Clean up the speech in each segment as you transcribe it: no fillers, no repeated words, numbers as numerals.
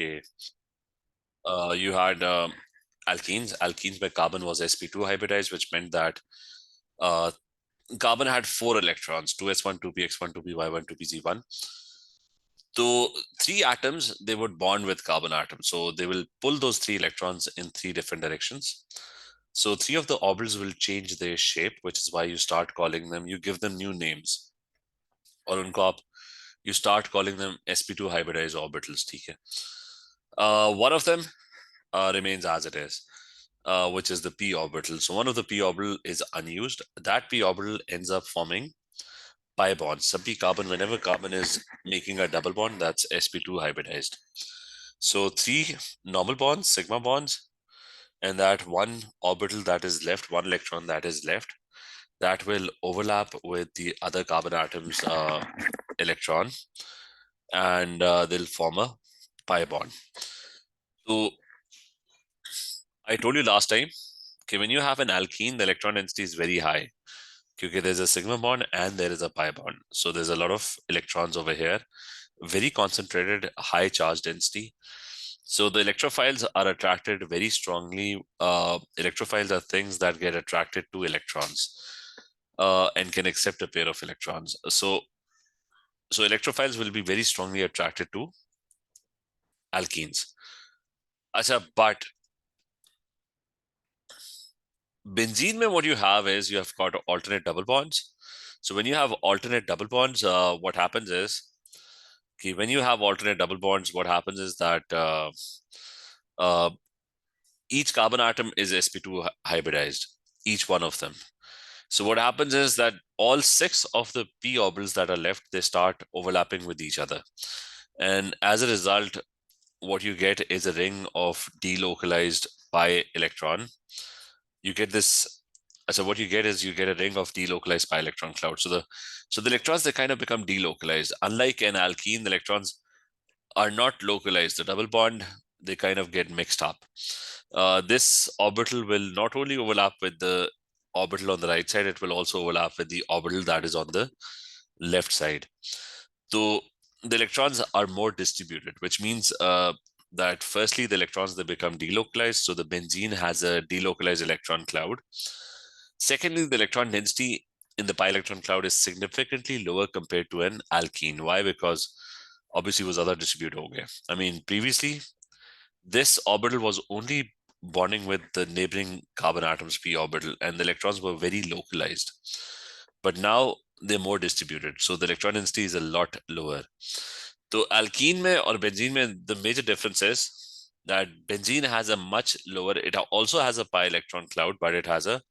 कि you had alkenes. Alkenes by carbon was sp2 hybridized, which meant that carbon had 4 electrons, 2s1, 2px1, 2py1, 2pz1. So 3 atoms, they would bond with carbon atoms. So they will pull those 3 electrons in 3 different directions. So 3 of the orbitals will change their shape, which is why you start calling them, you give them new names. Or unko aap, you start calling them sp2 hybridized orbitals. One of them remains as it is, which is the p orbital. So one of the p orbital is unused. That p orbital ends up forming pi bonds. Carbon, whenever carbon is making a double bond, that's sp2 hybridized. So 3 normal bonds, sigma bonds, and that one orbital that is left, one electron that is left, that will overlap with the other carbon atom's electron, and they'll form a pi bond. So I told you last time, okay, when you have an alkene, the electron density is very high. Okay, there's a sigma bond and there is a pi bond. So there's a lot of electrons over here, very concentrated, high charge density. So the electrophiles are attracted very strongly. Electrophiles are things that get attracted to electrons and can accept a pair of electrons. So electrophiles will be very strongly attracted to alkenes. Achha, but benzene, what you have is you have got alternate double bonds. So when you have alternate double bonds, what happens is, okay, when you have alternate double bonds, what happens is that each carbon atom is sp2 hybridized, each one of them. So what happens is that all 6 of the p orbitals that are left, they start overlapping with each other. And as a result, what you get is a ring of delocalized pi electron. You get this. So what you get is you get a ring of delocalized pi electron cloud. So the electrons, they kind of become delocalized. Unlike an alkene, the electrons are not localized. The double bond, they kind of get mixed up. This orbital will not only overlap with the orbital on the right side, it will also overlap with the orbital that is on the left side. So the electrons are more distributed, which means that firstly, the electrons, they become delocalized. So the benzene has a delocalized electron cloud. Secondly, the electron density in the pi electron cloud is significantly lower compared to an alkene. Why? Because obviously it was other distributed ho gaya. I mean, previously, this orbital was only bonding with the neighboring carbon atoms p orbital, and the electrons were very localized. But now they're more distributed, so the electron density is a lot lower. So alkene mein or benzene mein, the major difference is that benzene has a much lower, it also has a pi electron cloud, but it has a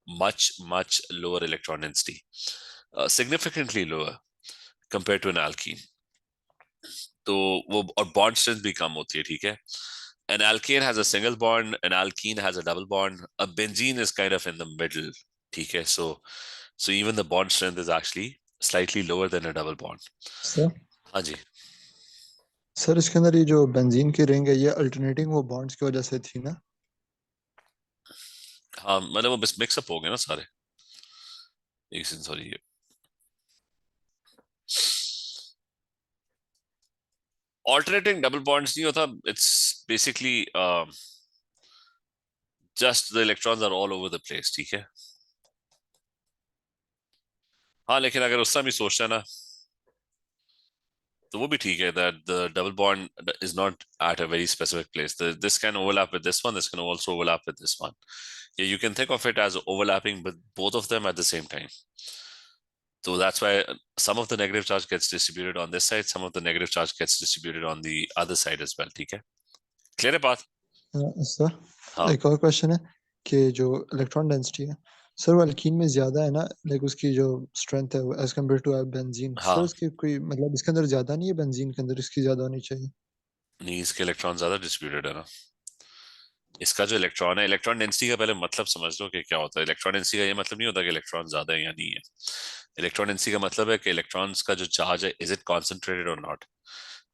much lower electron density, significantly lower compared to an alkene. तो वो और bond strength भी कम होती है, ठीक है? An alkane has a single bond, an alkene has a double bond, a benzene is kind of in the middle, ठीक है? So even the bond strength is actually slightly lower than a double bond. Sir हाँ जी. Sir इसके अंदर ये जो benzene की ring है ये अल्टरनेटिंग वो बॉन्ड्स की वजह से थी ना? हाँ, मतलब वो बस मिक्सअप हो गए ना सारे. एक second, sorry. Alternating double bonds नहीं होता. It's basically just the electrons are all over the place, ठीक है? हाँ, लेकिन अगर उस समय भी सोचता है ना, तो वो भी ठीक है, that the double bond is not at a very specific place. This can overlap with this one, this can also overlap with this one. Yeah, you can think of it as overlapping with both of them at the same time. So that's why some of the negative charge gets distributed on this side, some of the negative charge gets distributed on the other side as well, ठीक है? Clear है बात? Sir हाँ. एक और question है कि जो इलेक्ट्रॉन डेंसिटी है सर वो अल्कीन में ज्यादा है ना, लाइक उसकी जो स्ट्रेंथ है as compare to benzene, sir उसकी कोई मतलब इसके अंदर ज्यादा नहीं है, बेंजीन के अंदर इसकी ज्यादा होनी चाहिए? नहीं, इसके इलेक्ट्रॉन ज्यादा डिस्ट्रीब्यूटेड है ना. इसका जो इलेक्ट्रॉन है, इलेक्ट्रॉन डेंसिटी का पहले मतलब समझ लो कि क्या होता है. इलेक्ट्रॉन डेंसिटी का ये मतलब नहीं होता कि इलेक्ट्रॉन ज्यादा है या नहीं है. इलेक्ट्रॉन डेंसिटी का मतलब है कि इलेक्ट्रॉन्स का जो चार्ज है, इज इट कॉन्सेंट्रेटेड और नॉट.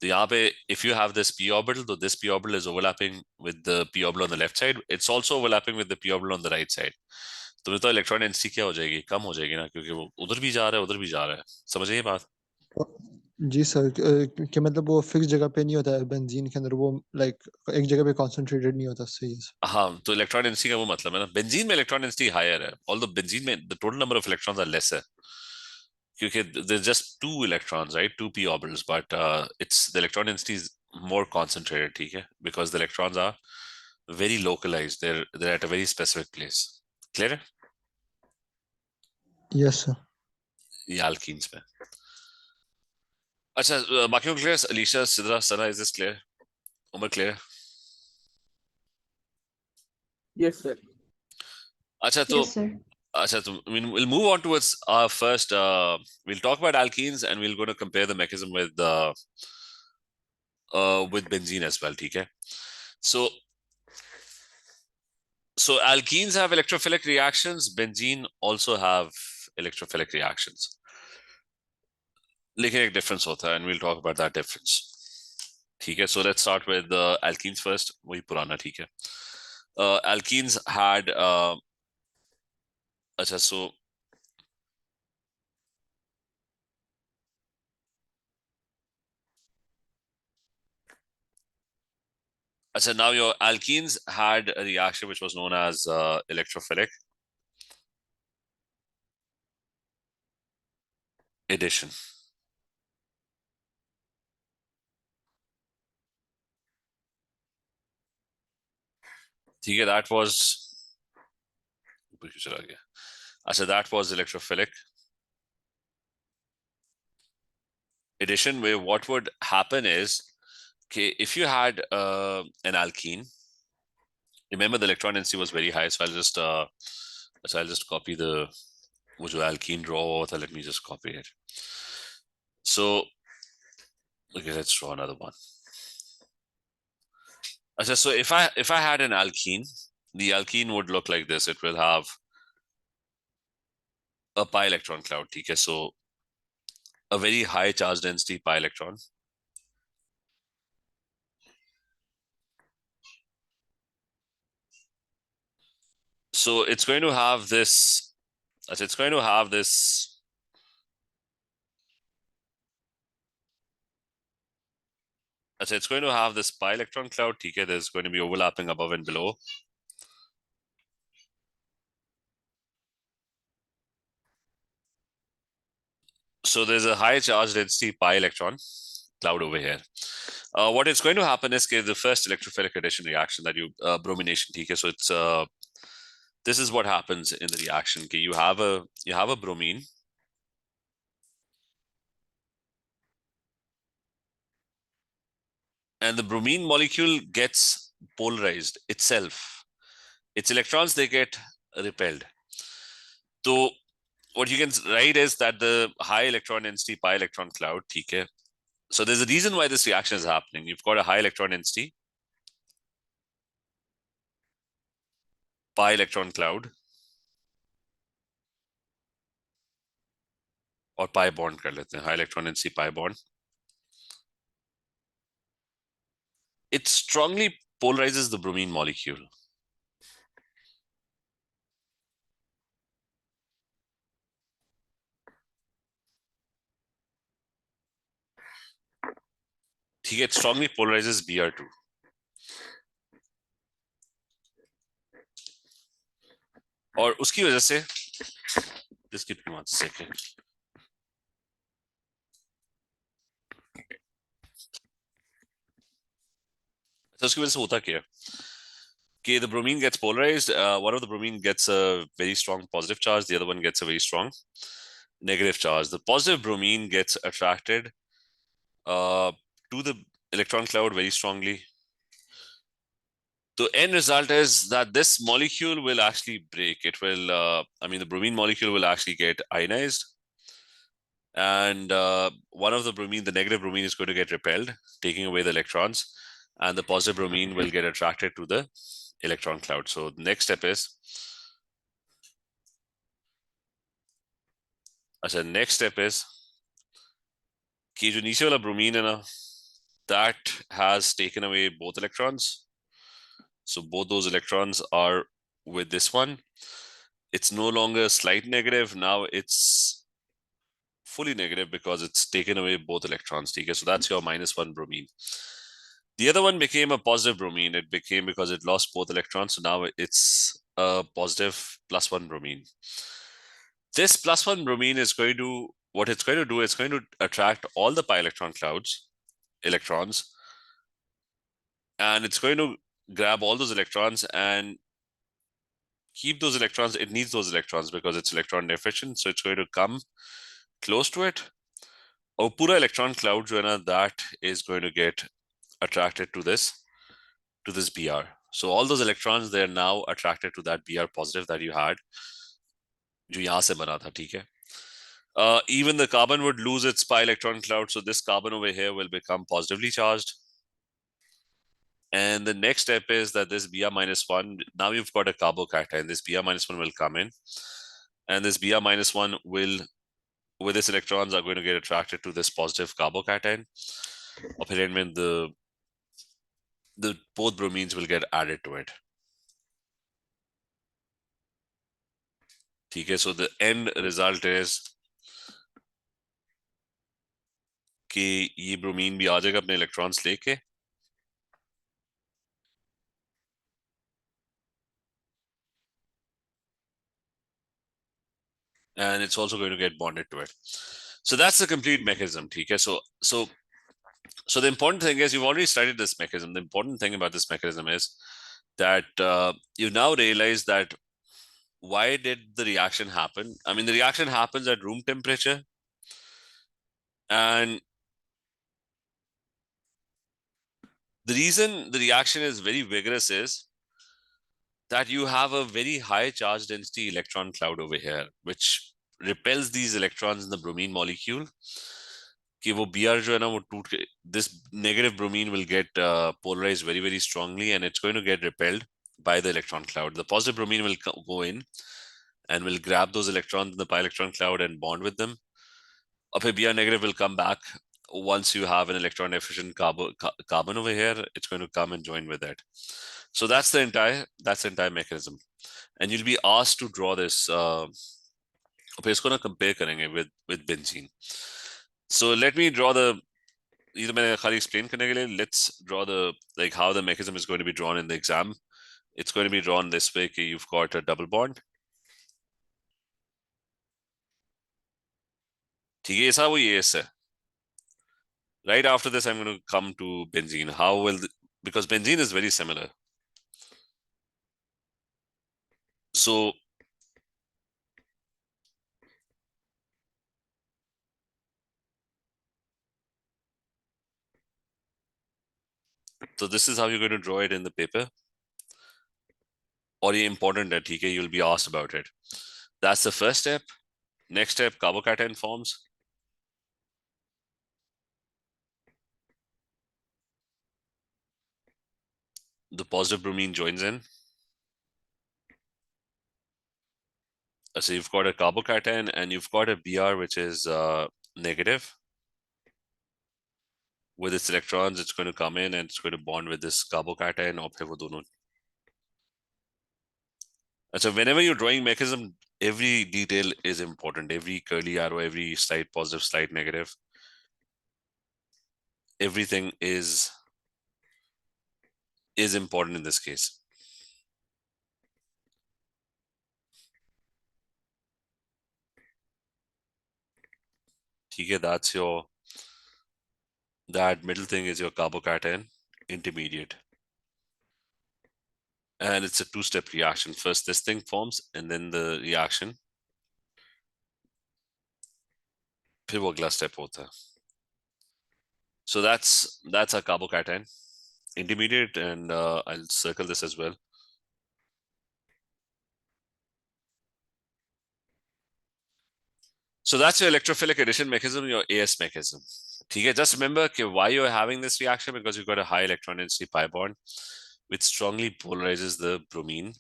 तो यहाँ पे if you have this p orbital, तो this p orbital is overlapping with the p orbital on the left side, it's also overlapping with the p orbital on the right side. तो तो electron density क्या हो जाएगी, कम हो जाएगी ना, क्योंकि वो उधर भी जा रहा है, उधर भी जा रहा है. समझ गए ये बात? जी सर, कि मतलब वो फिक्स जगह पे नहीं होता है बेंजीन के अंदर, वो लाइक एक जगह पे कॉन्सेंट्रेटेड नहीं होता, सही है। हाँ, तो इलेक्ट्रॉन डेंसिटी का वो मतलब है ना, बेंजीन में इलेक्ट्रॉन डेंसिटी हायर है, ऑल्दो बेंजीन में the total number of electrons are less है, क्योंकि there just two electrons, right, two p orbitals, but it's the electron density is more concentrated, ठीक है, because the electrons are very localized, they're at a very specific place. Clear? Yes sir. ये alkenes में। अच्छा, बाकी को clear? Alisha, Sidra, Sana, is this clear? Umar clear? Yes, sir. अच्छा तो Yes, sir. अच्छा तो we'll move on towards our first we'll talk about alkenes and we'll go to compare the mechanism with benzene as well, ठीक है? So alkenes have electrophilic reactions, benzene also have electrophilic reactions, लेकिन एक difference होता है and we'll talk about that difference, ठीक है? So let's start with alkenes first, वही पुराना, ठीक है? Alkenes had अच्छा, so now your alkenes had a reaction which was known as electrophilic addition. ठीक है, that was that was electrophilic addition, where what would happen is, okay, if you had an alkene, remember the electron density was very high, so I'll just copy the wo jo alkene draw hua tha, let me just copy it. So okay, let's draw another one. So if I had an alkene, the alkene would look like this. It will have a pi electron cloud, okay? So a very high charge density pi electron. So it's going to have this, it's going to have this it's going to have this pi electron cloud, okay? There's going to be overlapping above and below. So there's a high charge density pi electron cloud over here. What is going to happen is the first electrophilic addition reaction that you bromination, okay? So it's this is what happens in the reaction. Okay, you have a bromine, and the bromine molecule gets polarized itself. Its electrons, they get repelled. So what you can write is that the high electron density pi electron cloud, okay? So there's a reason why this reaction is happening. You've got a high electron density pi electron cloud, or pi bond कर लेते हैं, high electron density pi bond. It strongly polarizes the bromine molecule. ठीक है, it strongly polarizes Br2. और उसकी वजह से, just give me 1 second. तो उसकी वजह से होता क्या है? Okay, the bromine gets polarized. One of the bromine gets a very strong positive charge. The other one gets a very strong negative charge. The positive bromine gets attracted to the electron cloud very strongly. The end result is that this molecule will actually break. It will, the bromine molecule will actually get ionized. And one of the bromine, the negative bromine, is going to get repelled, taking away the electrons. And the positive bromine will get attracted to the electron cloud. So the next step is, कि जो नीचे वाला bromine है ना, that has taken away both electrons. So both those electrons are with this one. It's no longer slight negative. Now it's fully negative because it's taken away both electrons. Okay? So that's your -1 bromine. The other one became a positive bromine. It became because it lost both electrons. So now it's a positive +1 bromine. This +1 bromine is going to, what it's going to do, it's going to attract all the pi electron clouds, electrons, and it's going to grab all those electrons and keep those electrons. It needs those electrons because it's electron deficient. So it's going to come close to it. और पूरा electron cloud जो है ना, that is going to get attracted to this Br. So all those electrons, they're now attracted to that Br positive that you had, जो यहाँ से बना था, ठीक है? Even the carbon would lose its pi electron cloud, so this carbon over here will become positively charged. And the next step is that this Br-1, now you've got a carbocation. This Br-1 will come in, and this Br-1 will, with its electrons, are going to get attracted to this positive carbocation. Apparently, the both bromines will get added to it. Okay, so the end result is कि ये bromine भी आ जाएगा अपने electrons लेके, and it's also going to get bonded to it. So that's the complete mechanism. Okay, so the important thing is, you've already studied this mechanism. The important thing about this mechanism is that you now realize that why did the reaction happen? I mean, the reaction happens at room temperature, and the reason the reaction is very vigorous is that you have a very high charge density electron cloud over here, which repels these electrons in the bromine molecule. कि वो Br जो है ना, वो टूट के, this negative bromine will get polarized very, very strongly, and it's going to get repelled by the electron cloud. The positive bromine will go in and will grab those electrons in the pi electron cloud and bond with them. Or Br negative will come back once you have an electron deficient carbon over here. It's going to come and join with it. So that's the entire mechanism, and you'll be asked to draw this. इसको ना compare करेंगे with benzene. So let me draw the. either मैंने खाली explain करने के लिए, let's draw the, like, how the mechanism is going to be drawn in the exam. It's going to be drawn this way. You've got a double bond. ठीक है, ऐसा वो ये ऐसा. Right after this, I'm going to come to benzene. How will because benzene is very similar. So this is how you're going to draw it in the paper. Or important that ठीक है, you'll be asked about it. That's the first step. Next step, carbocation forms. The positive bromine joins in. So you've got a carbocation and you've got a Br which is negative. With its electrons, it's going to come in and it's going to bond with this carbocation. और फिर वो दोनों. And so whenever you're drawing mechanism, every detail is important. Every curly arrow, every slight positive, slight negative, everything is important in this case. Okay, that's your, that middle thing is your carbocation intermediate. And it's a two-step reaction. First, this thing forms, and then the reaction. फिर वो अगला step होता है. So that's a carbocation intermediate, and I'll circle this as well. So that's your electrophilic addition mechanism, your AS mechanism. Okay, just remember why you're having this reaction, because you've got a high electron density pi bond which strongly polarizes the bromine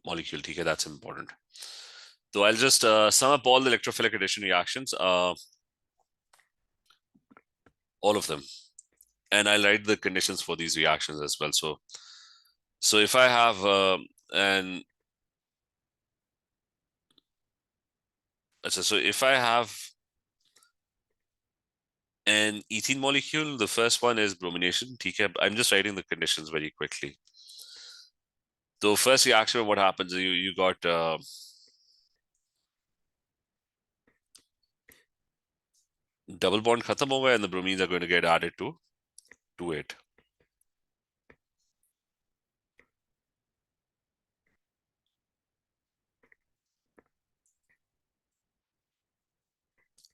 molecule. Okay, that's important. So I'll just sum up all the electrophilic addition reactions, all of them, and I'll write the conditions for these reactions as well. So if I have so if I have an ethene molecule. The first one is bromination. I'm just writing the conditions very quickly. So first reaction, what happens? You got double bond khatam hoga, and the bromines are going to get added to it.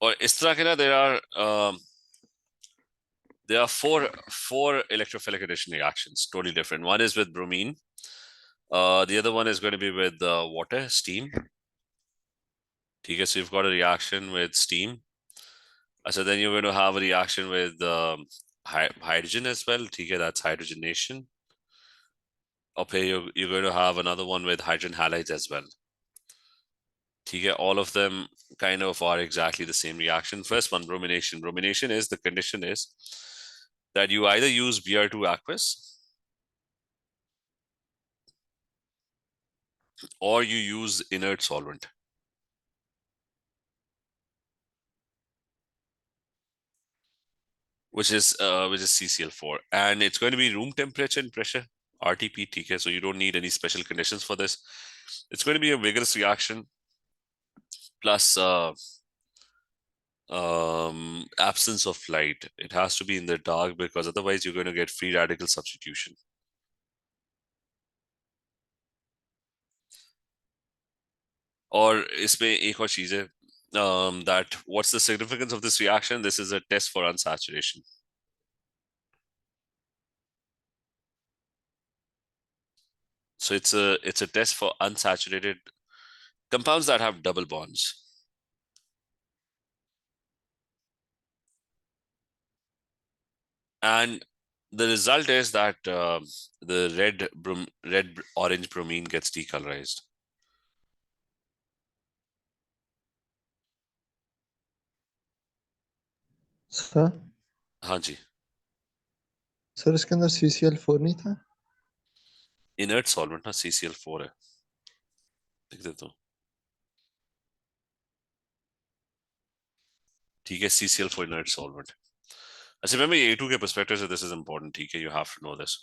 Or is तरह के ना there are four electrophilic addition reactions, totally different. One is with bromine. The other one is going to be with water, steam. Okay, so you've got a reaction with steam. So then you're going to have a reaction with hydrogen as well. Okay, that's hydrogenation. Okay, you're going to have another one with hydrogen halides as well. Okay, all of them kind of are exactly the same reaction. First one, bromination. Bromination is the condition is that you either use Br2 aqueous or you use inert solvent. Which is CCl4, and it's going to be room temperature and pressure, RTP, TK. So you don't need any special conditions for this. It's going to be a vigorous reaction plus absence of light. It has to be in the dark because otherwise you're going to get free radical substitution. और इसमें एक और चीज है that what's the significance of this reaction? This is a test for unsaturation. So it's a test for unsaturated compounds that have double bonds. And the result is that the red orange bromine gets decolorized. Sir हाँ जी, sir इसके अंदर CCl4 नहीं था? Inert solvent ना CCl4 है, लिख देता हूँ. ठीक है, CCl4 inert solvent. अच्छा, remember A2 के perspective से this is important. ठीक है, you have to know this.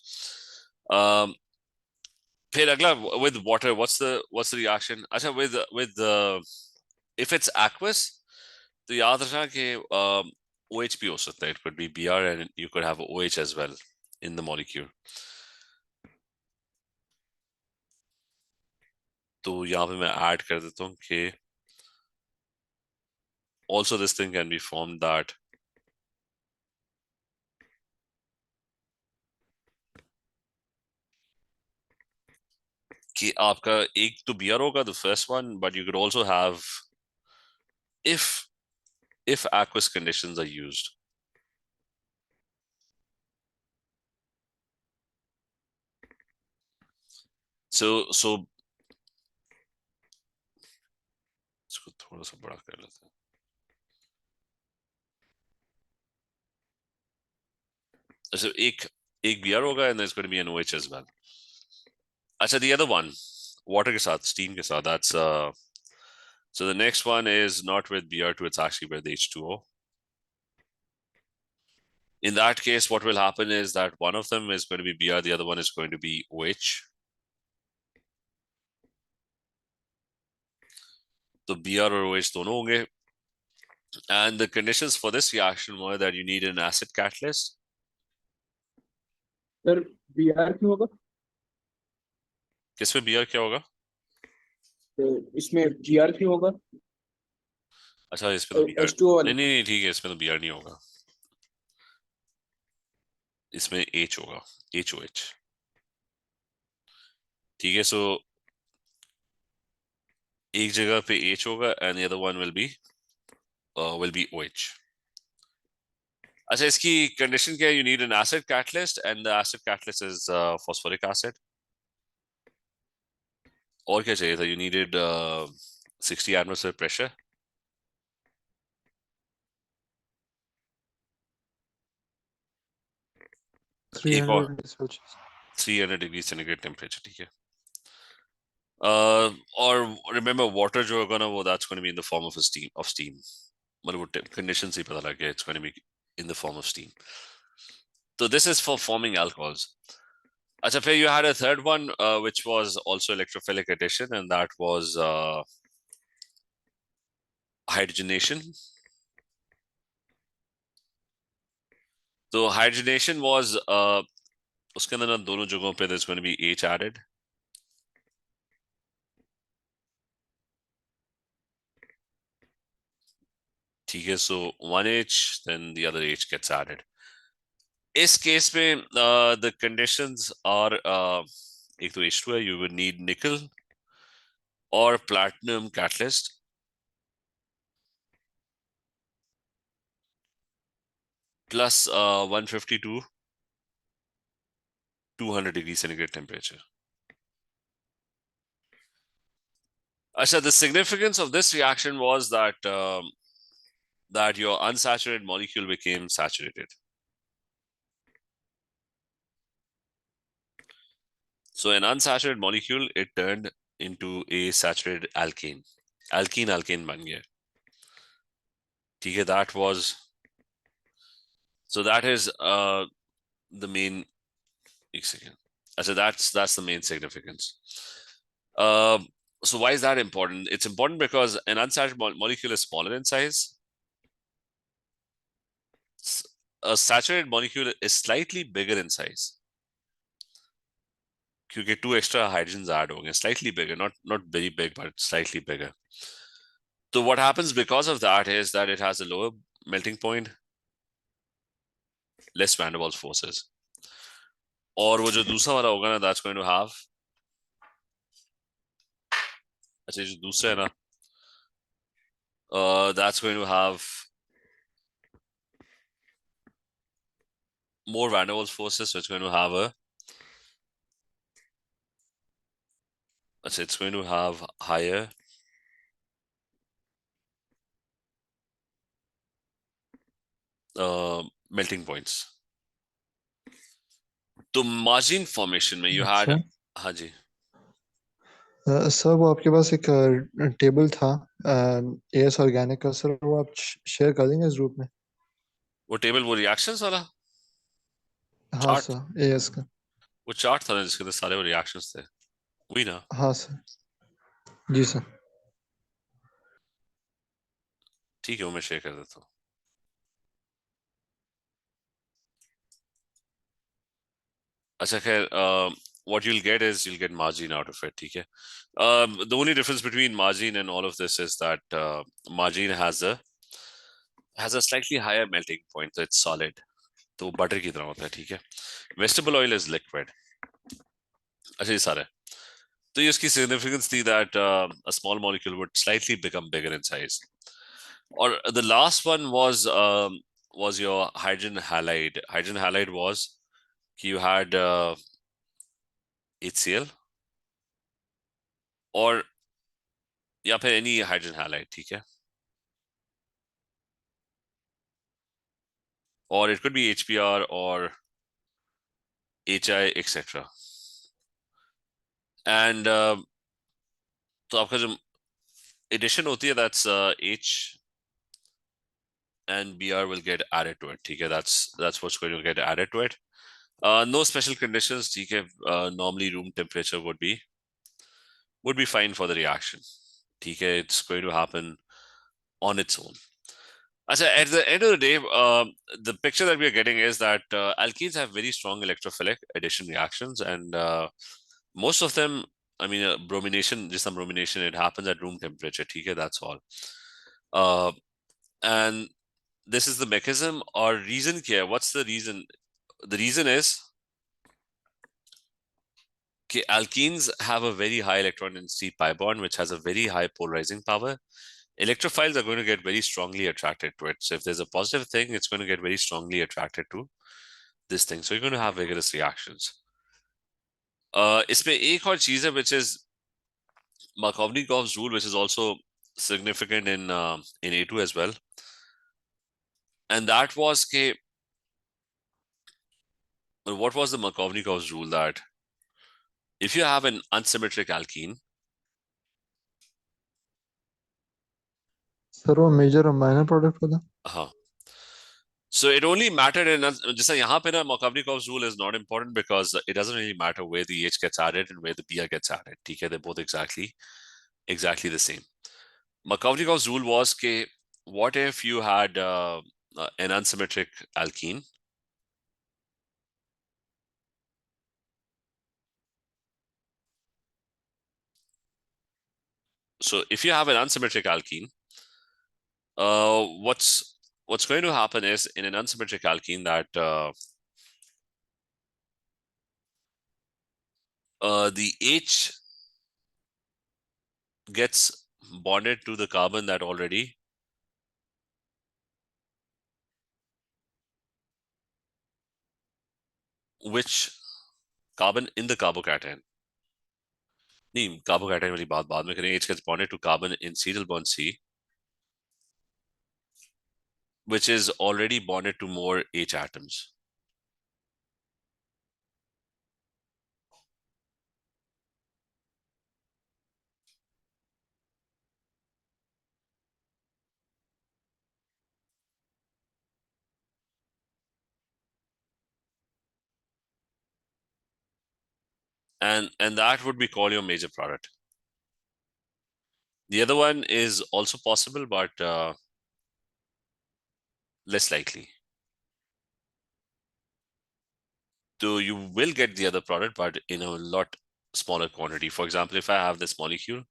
फिर अगला with water, what's the reaction? अच्छा, with if it's aqueous, तो याद रखना कि OH भी हो सकता है. It could be Br and you could have OH as well in the molecule. तो यहाँ पे मैं ऐड कर देता हूँ कि also this thing can be formed that कि आपका एक तो Br होगा, the first one, but you could also have if aqueous conditions are used. So इसको थोड़ा सा बड़ा कर लेते हैं. So एक Br होगा and there's going to be an OH as well. अच्छा, the other one, water के साथ, steam के साथ, that's so the next one is not with Br2, it's actually with H2O. In that case, what will happen is that one of them is going to be Br, the other one is going to be OH. So Br or OH दोनों होंगे. And the conditions for this reaction were that you need an acid catalyst. Sir Br क्यों होगा? किसमें Br क्या होगा? तो इसमें Gr क्यों होगा? अच्छा, इसमें तो Br H2O नहीं, ठीक है, इसमें तो Br नहीं होगा. इसमें H होगा, HOH. ठीक है, so एक जगह पे H होगा and the other one will be OH. अच्छा, इसकी कंडीशन क्या है? You need an acid catalyst and the acid catalyst is phosphoric acid. और क्या चाहिए था? You needed 60 atmosphere pressure. एक और 300 डिग्री सेंटीग्रेड टेम्परेचर. ठीक है. और remember water जो होगा ना, वो that's going to be in the form of steam. मतलब वो conditions ही पता लग गया. It's going to be in the form of steam. So this is for forming alcohols. Achha, फिर you had a third one, which was also electrophilic addition, and that was hydrogenation. So hydrogenation was उसके अंदर ना दोनों जगहों पे there's going to be H added. ठीक है, so one H, then the other H gets added. इस case में the conditions are एक तो H2 है, you would need nickel or platinum catalyst plus 152 200 degrees centigrade temperature. Asha, the significance of this reaction was that that your unsaturated molecule became saturated. So an unsaturated molecule, it turned into a saturated alkane. Alkene ban gaya. ठीक है, that was, so that is the main, एक second. So that's the main significance. So why is that important? It's important because an unsaturated molecule is smaller in size. A saturated molecule is slightly bigger in size. क्योंकि 2 extra hydrogens add हो गए, slightly bigger, not very big, but slightly bigger. So what happens because of that is that it has a lower melting point, less van der Waals forces. और वो जो दूसरा वाला होगा ना, that's going to have, अच्छा जो दूसरा है ना, that's going to have more van der Waals forces, so it's going to have it's going to have higher melting points. तो margin formation में you had, हाँ जी, सर वो आपके पास एक टेबल था एएस ऑर्गेनिक का, सर वो आप शेयर कर देंगे इस ग्रुप में? वो टेबल वो रिएक्शंस वाला, हाँ चार्ट, सर, एएस का वो चार्ट था ना जिसके अंदर सारे वो रिएक्शंस थे, वही ना? हाँ सर, जी सर। ठीक है, वो मैं शेयर कर देता हूँ. अच्छा खैर, what you'll get is you'll get margin out of it, ठीक है? The only difference between margin and all of this is that margin has a slightly higher melting point, so it's solid. तो butter की तरह होता है, ठीक है? Vegetable oil is liquid. अच्छा ये सारा है. तो ये उसकी significance थी that a small molecule would slightly become bigger in size. Or the last one was your hydrogen halide. Hydrogen halide was you had HCl or या फिर any hydrogen halide, ठीक है? Or it could be HBr or HI, etc. And तो आपका जो addition होती है, that's H and Br will get added to it, ठीक है? That's what's going to get added to it. No special conditions, ठीक है? Normally room temperature would be fine for the reaction, ठीक है? It's going to happen on its own. At the end of the day, the picture that we are getting is that alkenes have very strong electrophilic addition reactions, and most of them, I mean, bromination, just some bromination, it happens at room temperature, okay? That's all. And this is the mechanism or reason here. What's the reason? The reason is okay, alkenes have a very high electron density pi bond, which has a very high polarizing power. Electrophiles are going to get very strongly attracted to it. So if there's a positive thing, it's going to get very strongly attracted to this thing. So you're going to have vigorous reactions. इसमें एक और चीज है, which is Markovnikov's rule, which is also significant in A2 as well. And that was what was the Markovnikov's rule? That if you have an unsymmetric alkene, sir वो major और minor product होता? हाँ, So it only mattered in just यहाँ पे ना Markovnikov's rule is not important because it doesn't really matter where the H gets added and where the Br gets added. ठीक है, they're both exactly the same. Markovnikov's rule was कि what if you had an unsymmetric alkene? So if you have an unsymmetric alkene, what's going to happen is in an unsymmetric alkene that the H gets bonded to the carbon that already which carbon in the carbocation. नहीं carbocation वाली बात बाद में करेंगे. H gets bonded to carbon in serial bond C, which is already bonded to more H atoms. And that would be called your major product. The other one is also possible, but less likely. So you will get the other product, but in a lot smaller quantity. For example, if I have this molecule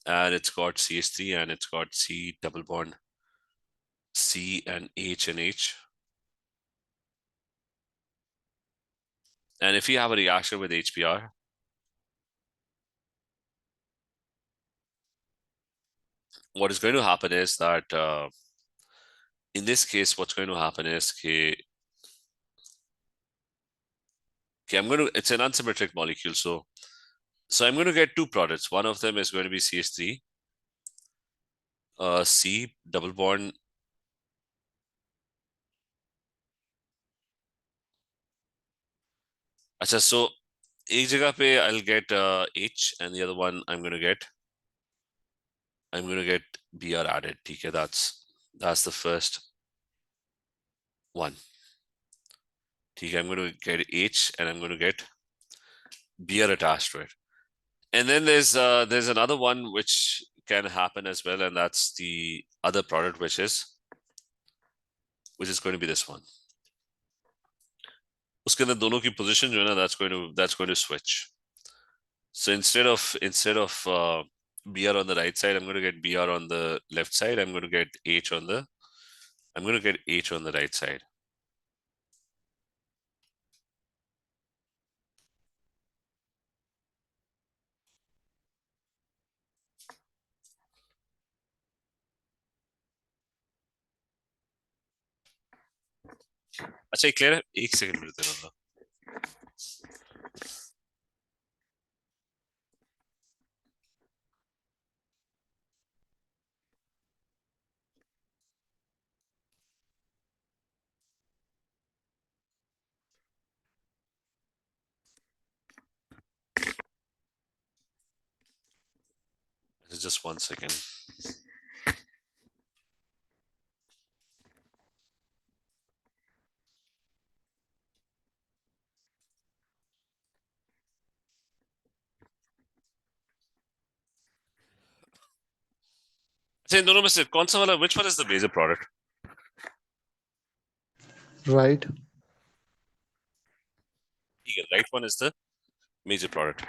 and it's got CH3 and it's got C double bond C and H and H. And if you have a reaction with HBr, what is going to happen is that in this case, what's going to happen is it's an unsymmetric molecule. So I'm going to get two products. One of them is going to be CH3, C double bond. Achha, so एक जगह पे I'll get H and the other one I'm going to get Br added. ठीक है, that's the first one. ठीक है, I'm going to get H and I'm going to get Br attached to it. And then there's another one which can happen as well, and that's the other product which is going to be this one. उसके अंदर दोनों की position जो है ना, that's going to switch. So instead of Br on the right side, I'm going to get Br on the left side. I'm going to get H on the right side. अच्छा, ये clear है? एक second रुक देना. Just 1 second. अच्छा, इन दोनों में से कौन सा वाला, which one is the major product? Right. ठीक है, right one is the major product.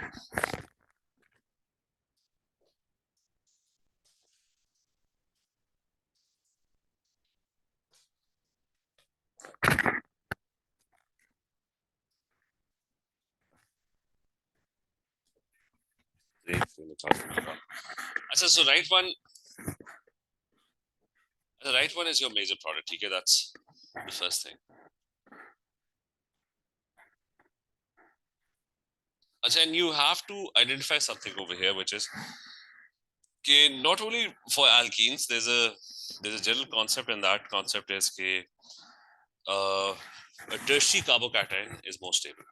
अच्छा, so the right one is your major product. ठीक है, that's the first thing. अच्छा, and you have to identify something over here, which is not only for alkenes, there's a general concept, and that concept is a tertiary carbocation is more stable,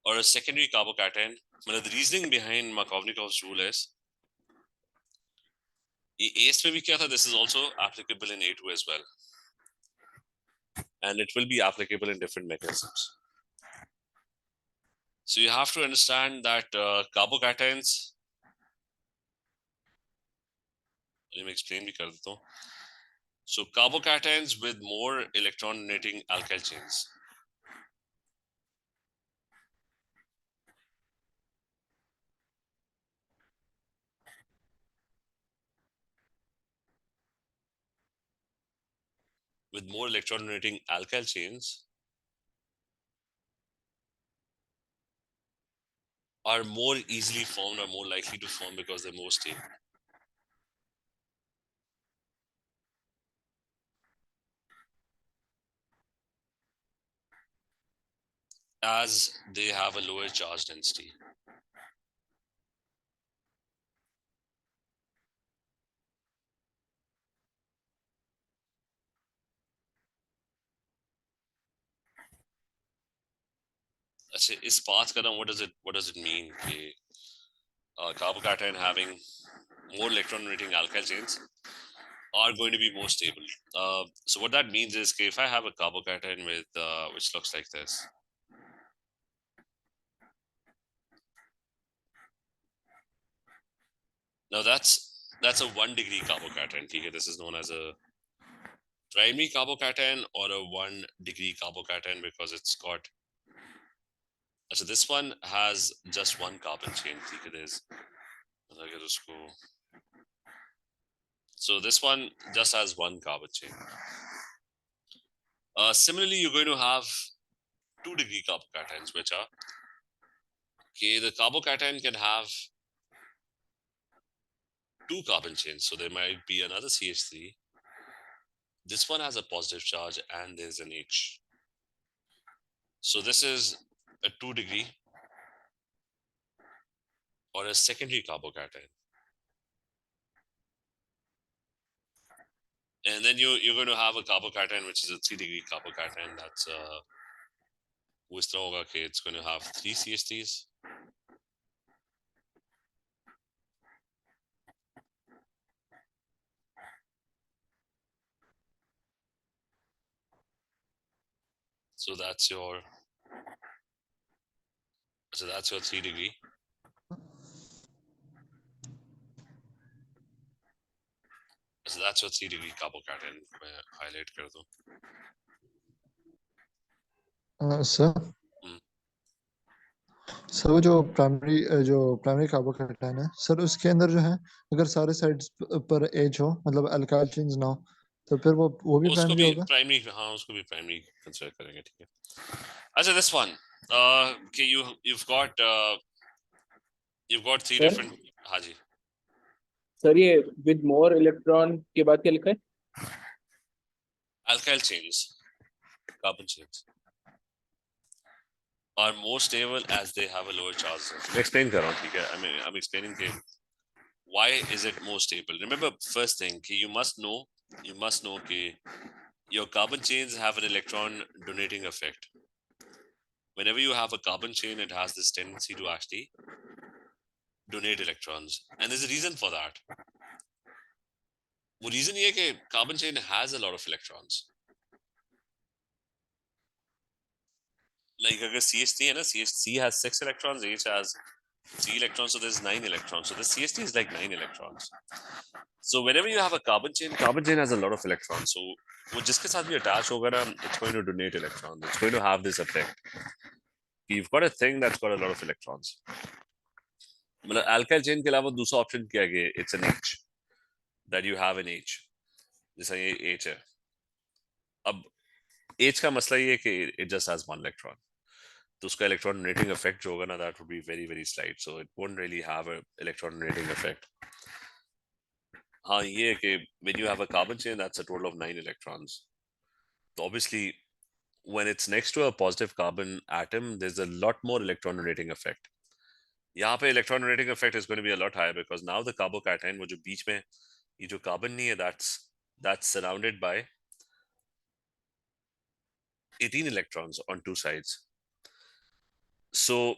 or a secondary carbocation. The reasoning behind Markovnikov's rule is ACE में भी क्या था, this is also applicable in A2 as well. and it will be applicable in different mechanisms. So you have to understand that carbocations. Let me explain bhi kar deta hu. So carbocations with more electron donating alkyl chains. With more electron donating alkyl chains are more easily formed or more likely to form because they're more stable. As they have a lower charge density. Achha, is path ka naam, what does it mean? Carbocation having more electron donating alkyl chains are going to be more stable. So what that means is if I have a carbocation with which looks like this. Now that's a 1 degree carbocation. This is known as a primary carbocation or a 1 degree carbocation because it's got. So this one has just one carbon chain. So this one just has one carbon chain. Similarly, you're going to have 2 degree carbocations, which are the carbocation can have 2 carbon chains. So there might be another CH3. This one has a positive charge and there's an H. So this is a 2 degree or a secondary carbocation. And then you're going to have a carbocation which is a 3 degree carbocation. That's it's going to have 3 CH3s. So that's your 3 degree. So that's your 3 degree carbocation. मैं highlight कर दूं. Sir sir वो जो primary carbocation है sir उसके अंदर जो है अगर सारे साइड्स पर एच हो मतलब अल्काइल चेन्स ना हो तो फिर वो भी प्राइमरी होगा प्राइमरी हाँ उसको भी प्राइमरी कंसीडर करेंगे ठीक है अच्छा this one okay you've got 3 different हाँ जी सर ये with more electron के बाद क्या लिखा है alkyl chains carbon chains are more stable as they have a lower charge. Explain कर रहा हूँ ठीक है I'm explaining why is it more stable. Remember first thing you must know your carbon chains have an electron donating effect. Whenever you have a carbon chain, it has this tendency to actually donate electrons. And there's a reason for that. The reason is that carbon chain has a lot of electrons. Like CH3 CH3 has 6 electrons, H has 3 electrons, so there's 9 electrons. So the CH3 is like 9 electrons. So whenever you have a carbon chain has a lot of electrons. So jiske saath bhi attach hoga na, it's going to donate electrons. It's going to have this effect. You've got a thing that's got a lot of electrons. मतलब alkyl chain के अलावा दूसरा option क्या है it's an H that you have an H जैसा ये H है अब H का मसला ये है कि it just has one electron तो उसका electron donating effect जो होगा ना that would be very very slight so it won't really have a electron donating effect हाँ ये है कि when you have a carbon chain that's a total of 9 electrons so obviously when it's next to a positive carbon atom there's a lot more electron donating effect यहाँ पे electron donating effect is going to be a lot higher because now the carbocation वो जो बीच में ये जो carbon नहीं है that's surrounded by 18 electrons on two sides. So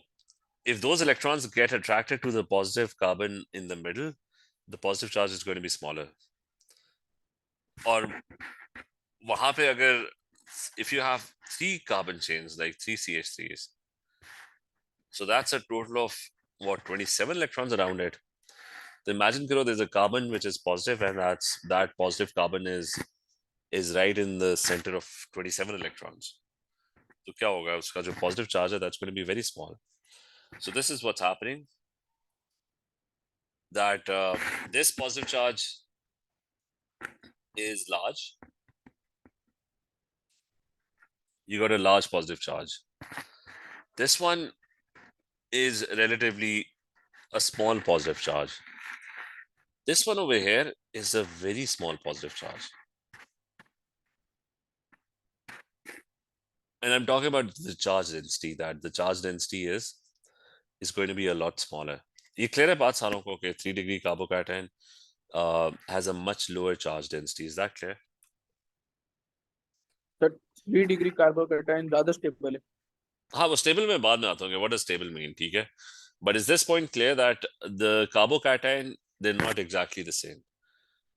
if those electrons get attracted to the positive carbon in the middle, the positive charge is going to be smaller. और वहां पे अगर if you have 3 carbon chains, like 3 CH3s, so that's a total of what, 27 electrons around it. So imagine, karo, there's a carbon which is positive, and that positive carbon is right in the center of 27 electrons. So kya hoga? Uska jo positive charge hai, that's going to be very small. So this is what's happening. That this positive charge is large. You got a large positive charge. This one is relatively a small positive charge. This one over here is a very small positive charge. And I'm talking about the charge density, that the charge density is going to be a lot smaller. ये clear है बात सारों को कि 3-degree carbocation has a much lower charge density. Is that clear? That 3-degree carbocation ज़्यादा stable है. हाँ, वो stable में बाद में आता हूँ. What does stable mean? ठीक है. But is this point clear that the carbocation, they're not exactly the same?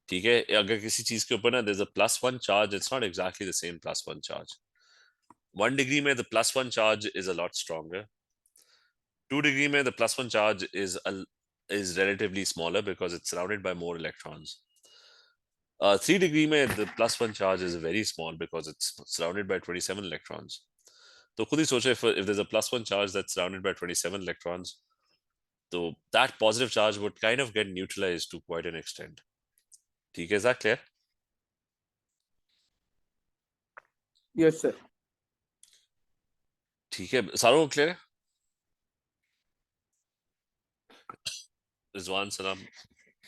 ठीक है. अगर किसी चीज के ऊपर ना there's a +1 charge, it's not exactly the same +1 charge. 1 degree में the +1 charge is a lot stronger. 2 degree में the +1 charge is relatively smaller because it's surrounded by more electrons. 3 degree में the +1 charge is very small because it's surrounded by 27 electrons. तो खुद ही सोचो, if there's a +1 charge that's surrounded by 27 electrons, so that positive charge would kind of get neutralized to quite an extent. ठीक है, is that clear? Yes, sir. ठीक है, सारों को clear है? Rizwan, Salam,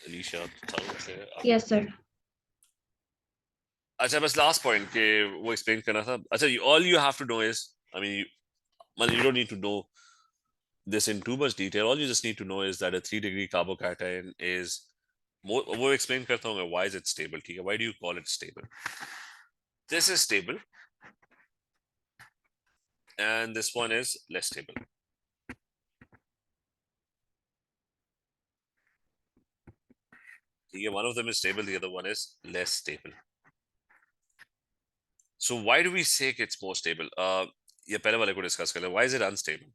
Alicia, सारों को clear है? Yes, sir. अच्छा, बस last point के वो explain करना था. अच्छा, all you have to know is, I mean, you don't need to know this in too much detail. All you just need to know is that a 3-degree carbocation is more. वो explain करता हूँ. Why is it stable? ठीक है? Why do you call it stable? This is stable, and this one is less stable. ठीक है? One of them is stable, the other one is less stable. So why do we say it's more stable? ये पहले वाले को discuss कर लें. Why is it unstable?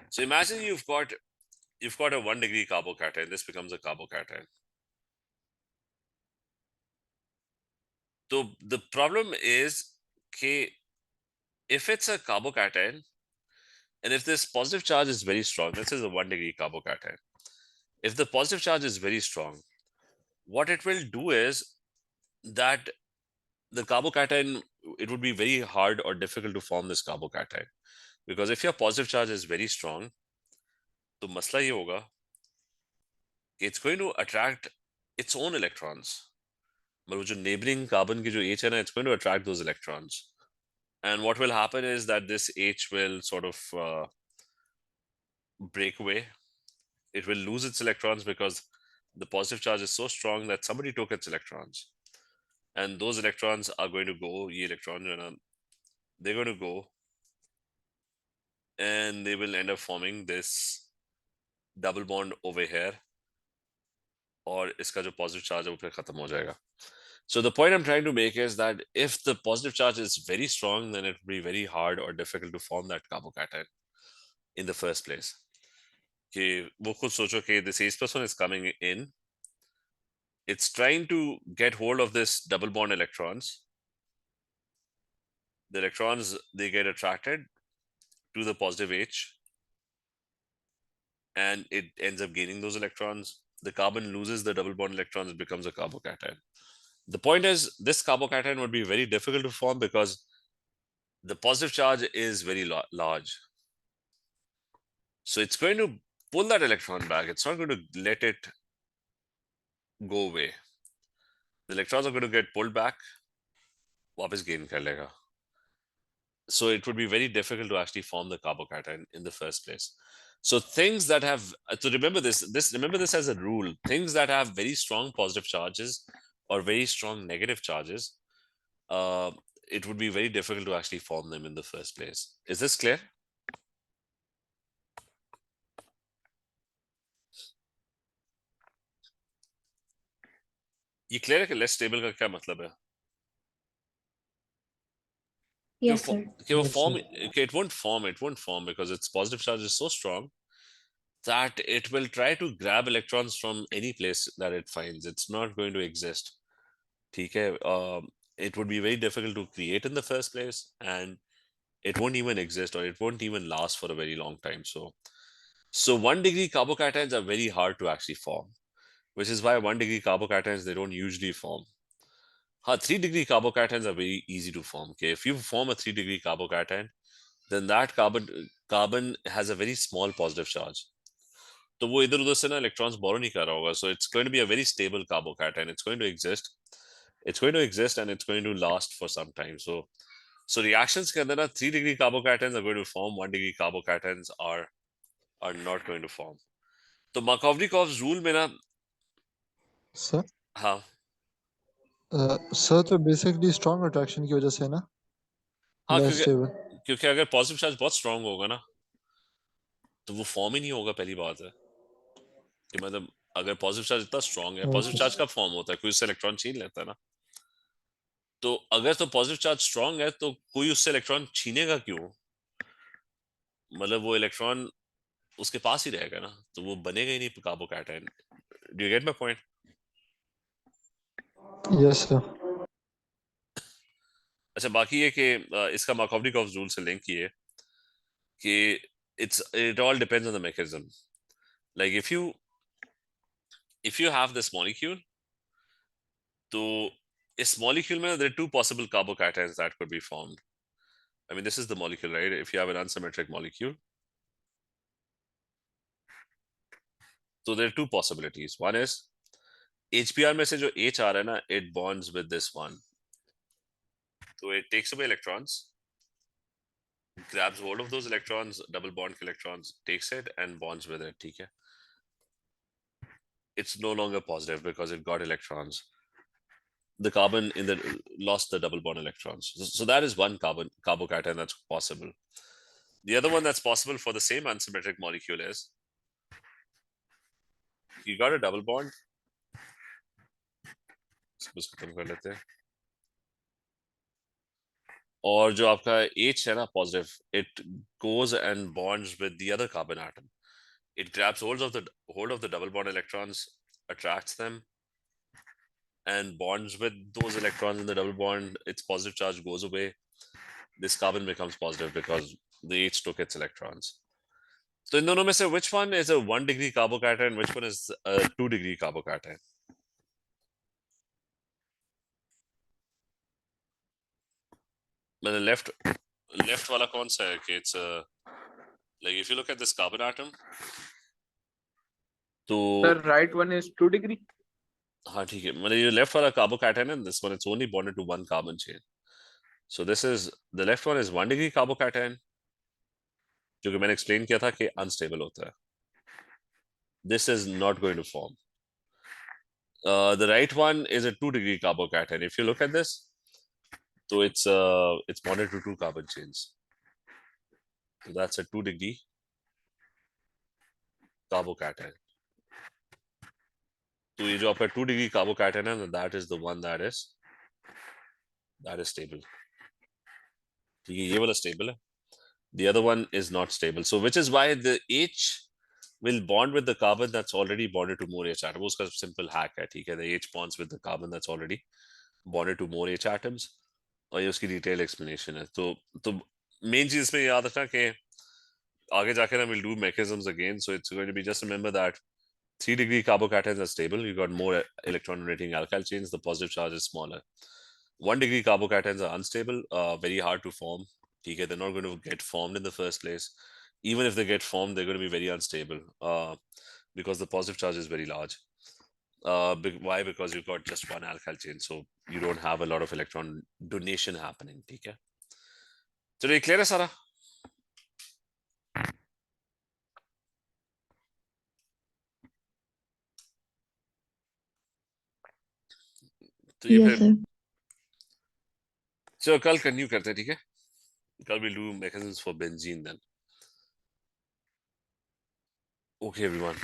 So imagine you've got a 1-degree carbocation. This becomes a carbocation. So the problem is, okay, if it's a carbocation, and if this positive charge is very strong, this is a 1-degree carbocation. If the positive charge is very strong, what it will do is that the carbocation, it would be very hard or difficult to form this carbocation. Because if your positive charge is very strong, तो मसला ये होगा कि it's going to attract its own electrons. मतलब जो neighboring carbon की जो H है ना, it's going to attract those electrons. And what will happen is that this H will sort of break away. It will lose its electrons because the positive charge is so strong that somebody took its electrons. And those electrons are going to go, ye electrons, they're going to go, and they will end up forming this double bond over here, और इसका जो positive charge है वो फिर खत्म हो जाएगा. So the point I'm trying to make is that if the positive charge is very strong, then it will be very hard or difficult to form that carbocation in the first place. कि वो खुद सोचो कि this H+1 is coming in, it's trying to get hold of this double bond electrons. The electrons, they get attracted to the positive H, and it ends up gaining those electrons. The carbon loses the double bond electrons, it becomes a carbocation. The point is, this carbocation would be very difficult to form because the positive charge is very large. So it's going to pull that electron back. It's not going to let it go away. The electrons are going to get pulled back, वापस gain कर लेगा. So it would be very difficult to actually form the carbocation in the first place. So things that have, so remember this as a rule, things that have very strong positive charges or very strong negative charges, it would be very difficult to actually form them in the first place. Is this clear? ये clear है कि less stable का क्या मतलब है? Yes, sir. Yes, sir. it won't form because its positive charge is so strong that it will try to grab electrons from any place that it finds. It's not going to exist. Okay, it would be very difficult to create in the first place, and it won't even exist, or it won't even last for a very long time. So 1 degree carbocations are very hard to actually form, which is why 1 degree carbocations, they don't usually form. 3 degree carbocations are very easy to form. Okay, if you form a 3 degree carbocation, then that carbon has a very small positive charge. तो वो इधर उधर से ना electrons borrow नहीं कर रहा होगा. So it's going to be a very stable carbocation. It's going to exist. It's going to exist and it's going to last for some time. So reactions के अंदर ना 3 degree carbocations are going to form. 1 degree carbocations are not going to form. तो Markovnikov's rule में ना sir हाँ sir तो basically strong attraction की वजह से है ना, हाँ लेस स्टेबल। क्योंकि अगर पॉजिटिव चार्ज बहुत स्ट्रांग होगा ना तो वो फॉर्म ही नहीं होगा. पहली बात है कि मतलब अगर पॉजिटिव चार्ज इतना स्ट्रांग है, पॉजिटिव चार्ज कब फॉर्म होता है? कोई उससे इलेक्ट्रॉन छीन लेता है ना. तो अगर तो पॉजिटिव चार्ज स्ट्रांग है तो कोई उससे इलेक्ट्रॉन छीनेगा क्यों? मतलब वो इलेक्ट्रॉन उसके पास ही रहेगा ना, तो वो बनेगा ही नहीं carbocation. Do you get my point? Yes sir. अच्छा, बाकी ये कि इसका मार्कोवनिकोव रूल से लिंक ये कि it all depends on the mechanism. Like if you have this molecule, तो इस molecule में there are two possible carbocations that could be formed. I mean, this is the molecule, right? If you have an unsymmetric molecule, so there are two possibilities. One is HBr में से जो H आ रहा है ना, it bonds with this one. So it takes away electrons, grabs hold of those electrons, double bond electrons, takes it and bonds with it. ठीक है? It's no longer positive because it got electrons. The carbon in the lost the double bond electrons. So that is one carbocation that's possible. The other one that's possible for the same unsymmetric molecule is you got a double bond. इसको खत्म कर लेते हैं. और जो आपका H है ना positive, it goes and bonds with the other carbon atom. It grabs hold of the double bond electrons, attracts them, and bonds with those electrons in the double bond. Its positive charge goes away. This carbon becomes positive because the H took its electrons. So in दोनों में से which one is a 1 degree carbocation? Which one is a 2 degree carbocation? मतलब left वाला कौन सा है कि it's a, like if you look at this carbon atom, तो The right one is 2 degree. हाँ ठीक है, मतलब ये left वाला carbocation है, this one it's only bonded to one carbon chain. So this is the left one is 1 degree carbocation, जो कि मैंने explain किया था कि unstable होता है. This is not going to form. The right one is a 2 degree carbocation. If you look at this, so it's bonded to two carbon chains. So that's a 2 degree carbocation. तो ये जो आपका 2 degree carbocation है, that is the one that is stable. ठीक है, ये वाला stable है. The other one is not stable. So which is why the H will bond with the carbon that's already bonded to more H atoms. उसका simple hack है, ठीक है. The H bonds with the carbon that's already bonded to more H atoms. और ये उसकी detailed explanation है. तो main चीज इसमें याद रखना कि आगे जाके ना we'll do mechanisms again. So it's going to be just remember that 3 degree carbocations are stable. You got more electron donating alkyl chains. The positive charge is smaller. 1 degree carbocations are unstable, very hard to form. Okay, they're not going to get formed in the first place. Even if they get formed, they're going to be very unstable because the positive charge is very large. Why? Because you've got just one alkyl chain, so you don't have a lot of electron donation happening. Okay. So, are you clear, Sarah? तो ये Yes, फिर sir. चलो कल continue करते हैं, ठीक है? कल we'll do mechanisms for benzene then. Okay, everyone.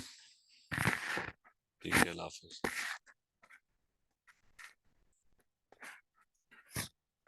ठीक है, अल्लाह हाफिज.